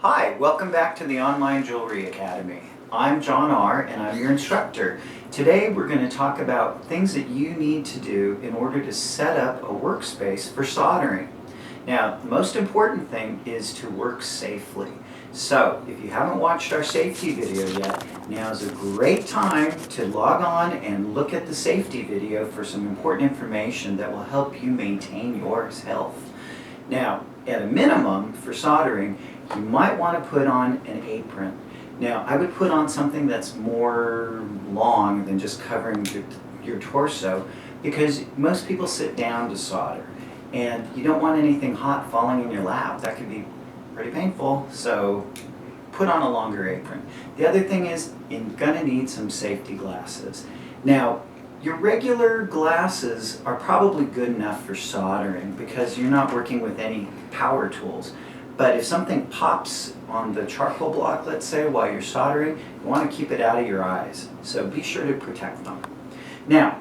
Hi, welcome back to the Online Jewelry Academy. I'm John Ahr and I'm your instructor. Today we're going to talk about things that you need to do in order to set up a workspace for soldering. Now, the most important thing is to work safely. So, if you haven't watched our safety video yet, now is a great time to log on and look at the safety video for some important information that will help you maintain your health. Now, at a minimum for soldering, you might want to put on an apron. Now, I would put on something that's more long than just covering your torso, because most people sit down to solder, and you don't want anything hot falling in your lap. That could be pretty painful, so put on a longer apron. The other thing is, you're going to need some safety glasses. Now, your regular glasses are probably good enough for soldering because you're not working with any power tools. But if something pops on the charcoal block, let's say, while you're soldering, you want to keep it out of your eyes. So be sure to protect them. Now,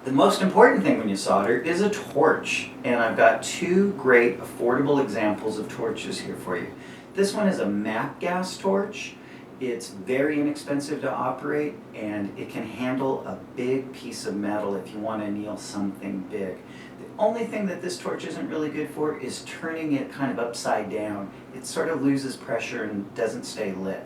the most important thing when you solder is a torch. And I've got two great affordable examples of torches here for you. This one is a MAP gas torch. It's very inexpensive to operate, and it can handle a big piece of metal if you want to anneal something big. The only thing that this torch isn't really good for is turning it kind of upside down. It sort of loses pressure and doesn't stay lit.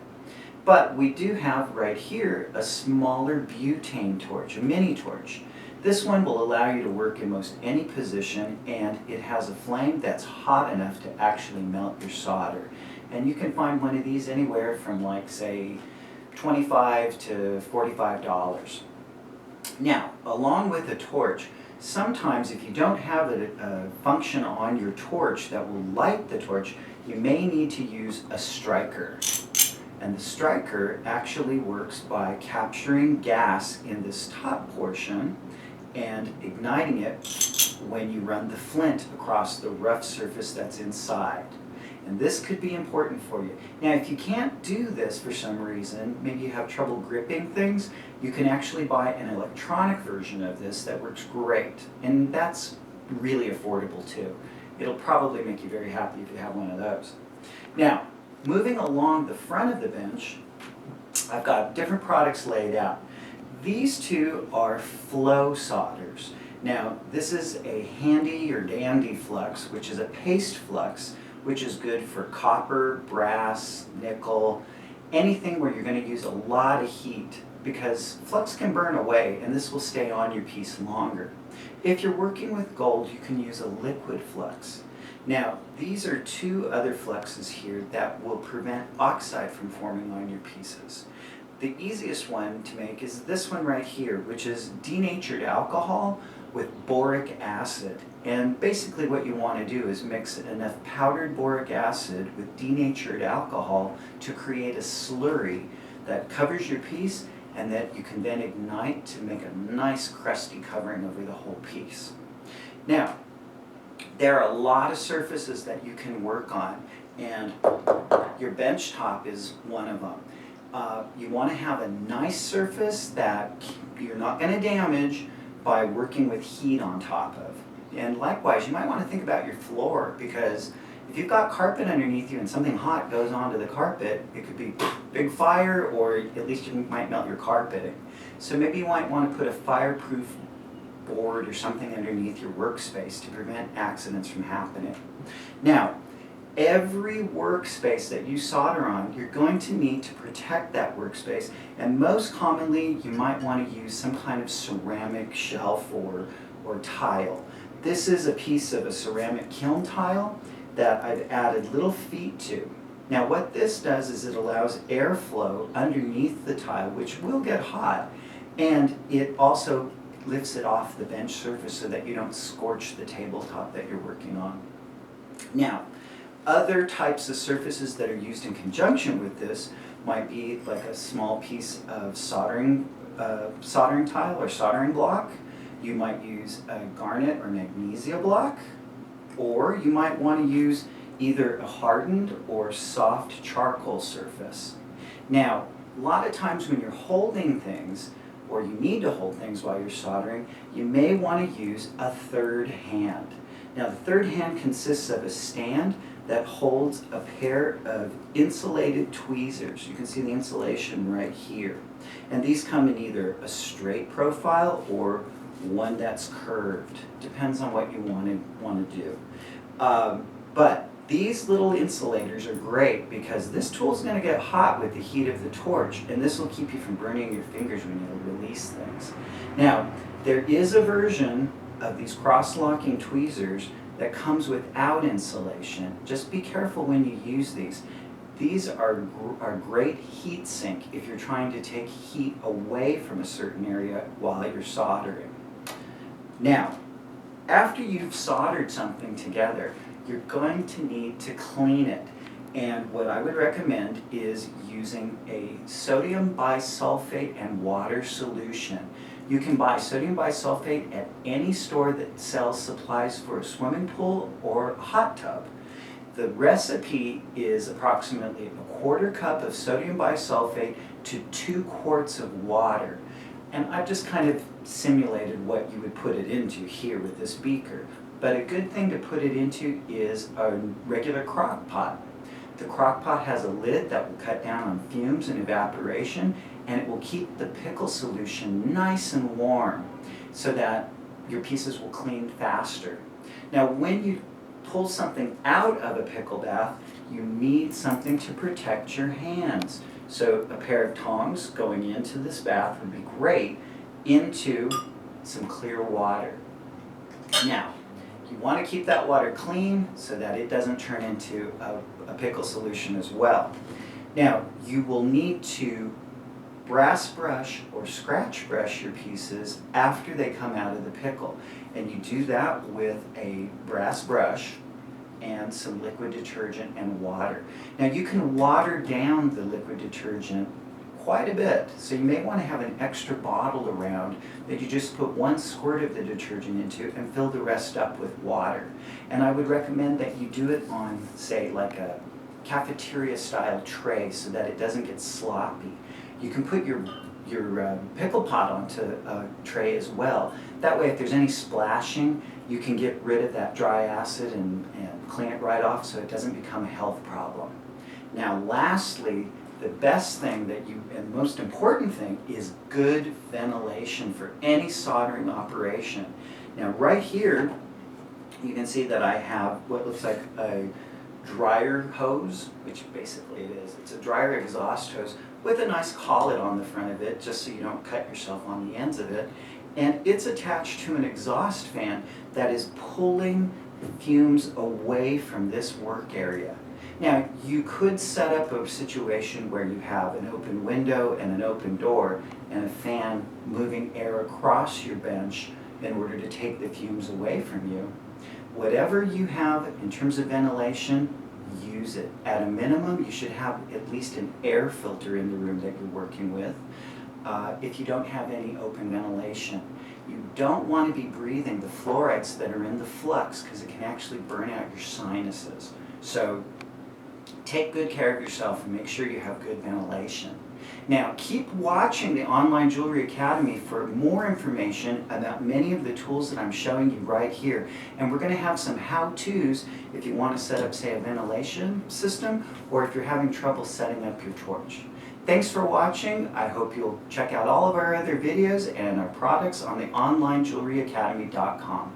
But we do have right here a smaller butane torch, a mini torch. This one will allow you to work in most any position, and it has a flame that's hot enough to actually melt your solder. And you can find one of these anywhere from, like, say, $25 to $45. Now, along with a torch, sometimes if you don't have a function on your torch that will light the torch, you may need to use a striker. And the striker actually works by capturing gas in this top portion and igniting it when you run the flint across the rough surface that's inside. And this could be important for you. Now, if you can't do this for some reason, maybe you have trouble gripping things, you can actually buy an electronic version of this that works great. And that's really affordable too. It'll probably make you very happy if you have one of those. Now, moving along the front of the bench, I've got different products laid out. These two are flow solders. Now, this is a handy or dandy flux, which is a paste flux, which is good for copper, brass, nickel, anything where you're going to use a lot of heat, because flux can burn away and this will stay on your piece longer. If you're working with gold, you can use a liquid flux. Now, these are two other fluxes here that will prevent oxide from forming on your pieces. The easiest one to make is this one right here, which is denatured alcohol with boric acid. And basically what you want to do is mix enough powdered boric acid with denatured alcohol to create a slurry that covers your piece and that you can then ignite to make a nice crusty covering over the whole piece. Now, there are a lot of surfaces that you can work on, and your bench top is one of them. You want to have a nice surface that you're not going to damage by working with heat on top of. And likewise, you might want to think about your floor, because if you've got carpet underneath you and something hot goes onto the carpet, it could be big fire, or at least you might melt your carpeting. So maybe you might want to put a fireproof board or something underneath your workspace to prevent accidents from happening. Now, every workspace that you solder on, you're going to need to protect that workspace, and most commonly you might want to use some kind of ceramic shelf or tile. This is a piece of a ceramic kiln tile that I've added little feet to. Now, what this does is it allows airflow underneath the tile, which will get hot, and it also lifts it off the bench surface so that you don't scorch the tabletop that you're working on. Now, other types of surfaces that are used in conjunction with this might be like a small piece of soldering tile or soldering block. You might use a garnet or magnesia block, or you might want to use either a hardened or soft charcoal surface. Now, a lot of times when you're holding things, or you need to hold things while you're soldering, you may want to use a third hand. Now, the third hand consists of a stand that holds a pair of insulated tweezers. You can see the insulation right here. And these come in either a straight profile or one that's curved. Depends on what you want to do. But these little insulators are great because this tool is going to get hot with the heat of the torch, and this will keep you from burning your fingers when you release things. Now, there is a version of these cross-locking tweezers that comes without insulation. Just be careful when you use these. These are great heat sink if you're trying to take heat away from a certain area while you're soldering. Now, after you've soldered something together, you're going to need to clean it. And what I would recommend is using a sodium bisulfate and water solution. You can buy sodium bisulfate at any store that sells supplies for a swimming pool or a hot tub. The recipe is approximately 1/4 cup of sodium bisulfate to 2 quarts of water. And I've just kind of simulated what you would put it into here with this beaker. But a good thing to put it into is a regular crock pot. The crock pot has a lid that will cut down on fumes and evaporation, and it will keep the pickle solution nice and warm so that your pieces will clean faster. Now, when you pull something out of a pickle bath, you need something to protect your hands. So a pair of tongs going into this bath would be great into some clear water. Now, you want to keep that water clean so that it doesn't turn into a pickle solution as well. Now, you will need to brass brush or scratch brush your pieces after they come out of the pickle. And you do that with a brass brush and some liquid detergent and water. Now, you can water down the liquid detergent quite a bit, so you may want to have an extra bottle around that you just put 1 squirt of the detergent into and fill the rest up with water. And I would recommend that you do it on, say, like a cafeteria style tray so that it doesn't get sloppy. You can put your pickle pot onto a tray as well. That way, if there's any splashing, you can get rid of that dry acid and clean it right off so it doesn't become a health problem. Now, lastly, the best thing and most important thing is good ventilation for any soldering operation. Now, right here, you can see that I have what looks like a dryer hose, which basically it is. It's a dryer exhaust hose with a nice collet on the front of it, just so you don't cut yourself on the ends of it. And it's attached to an exhaust fan that is pulling the fumes away from this work area. Now, you could set up a situation where you have an open window and an open door and a fan moving air across your bench in order to take the fumes away from you. Whatever you have in terms of ventilation, use it. At a minimum, you should have at least an air filter in the room that you're working with. If you don't have any open ventilation, you don't want to be breathing the fluorides that are in the flux because it can actually burn out your sinuses. So take good care of yourself and make sure you have good ventilation. Now, keep watching the Online Jewelry Academy for more information about many of the tools that I'm showing you right here. And we're going to have some how-tos if you want to set up, say, a ventilation system, or if you're having trouble setting up your torch. Thanks for watching. I hope you'll check out all of our other videos and our products on the onlinejewelryacademy.com.